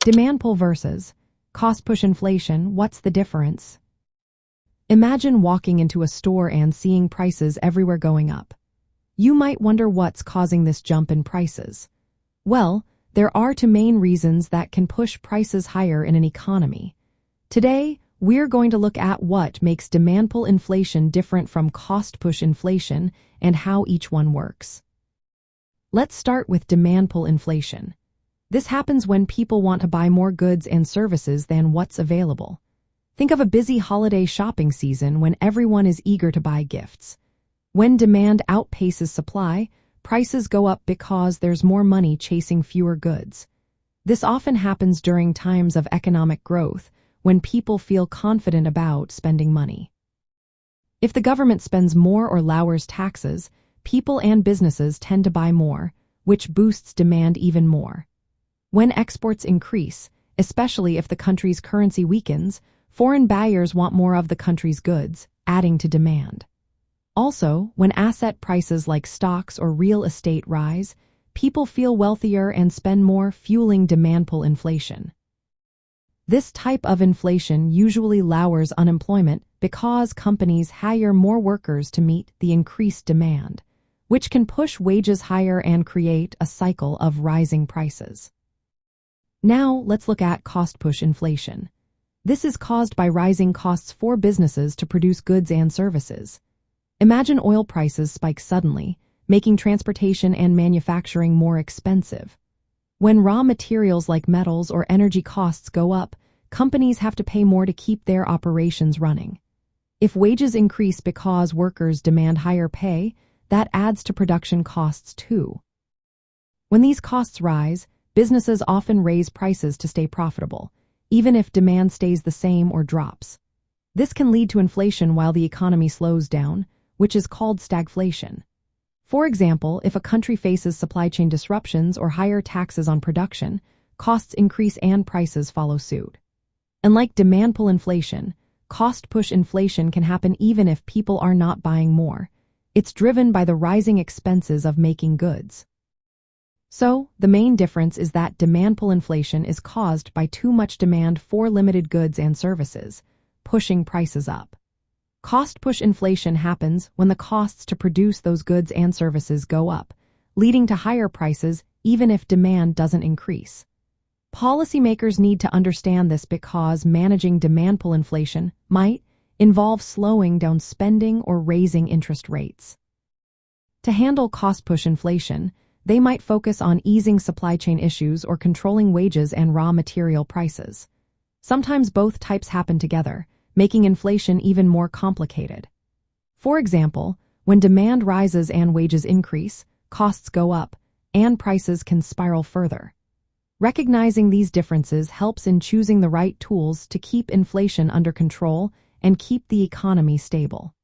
Demand pull versus cost push inflation, what's the difference? Imagine walking into a store and seeing prices everywhere going up. You might wonder what's causing this jump in prices. Well, there are two main reasons that can push prices higher in an economy. Today, we're going to look at what makes demand pull inflation different from cost push inflation and how each one works. Let's start with demand pull inflation. This happens when people want to buy more goods and services than what's available. Think of a busy holiday shopping season when everyone is eager to buy gifts. When demand outpaces supply, prices go up because there's more money chasing fewer goods. This often happens during times of economic growth, when people feel confident about spending money. If the government spends more or lowers taxes, people and businesses tend to buy more, which boosts demand even more. When exports increase, especially if the country's currency weakens, foreign buyers want more of the country's goods, adding to demand. Also, when asset prices like stocks or real estate rise, people feel wealthier and spend more, fueling demand pull inflation. This type of inflation usually lowers unemployment because companies hire more workers to meet the increased demand, which can push wages higher and create a cycle of rising prices. Now, let's look at cost push inflation. This is caused by rising costs for businesses to produce goods and services. Imagine oil prices spike suddenly, making transportation and manufacturing more expensive. When raw materials like metals or energy costs go up, companies have to pay more to keep their operations running. If wages increase because workers demand higher pay, that adds to production costs too. When these costs rise, businesses often raise prices to stay profitable, even if demand stays the same or drops. This can lead to inflation while the economy slows down, which is called stagflation. For example, if a country faces supply chain disruptions or higher taxes on production, costs increase and prices follow suit. Unlike demand pull inflation, cost push inflation can happen even if people are not buying more. It's driven by the rising expenses of making goods. So, the main difference is that demand pull inflation is caused by too much demand for limited goods and services, pushing prices up. Cost push inflation happens when the costs to produce those goods and services go up, leading to higher prices even if demand doesn't increase. Policymakers need to understand this because managing demand pull inflation might involve slowing down spending or raising interest rates. To handle cost push inflation, they might focus on easing supply chain issues or controlling wages and raw material prices. Sometimes both types happen together, making inflation even more complicated. For example, when demand rises and wages increase, costs go up, and prices can spiral further. Recognizing these differences helps in choosing the right tools to keep inflation under control and keep the economy stable.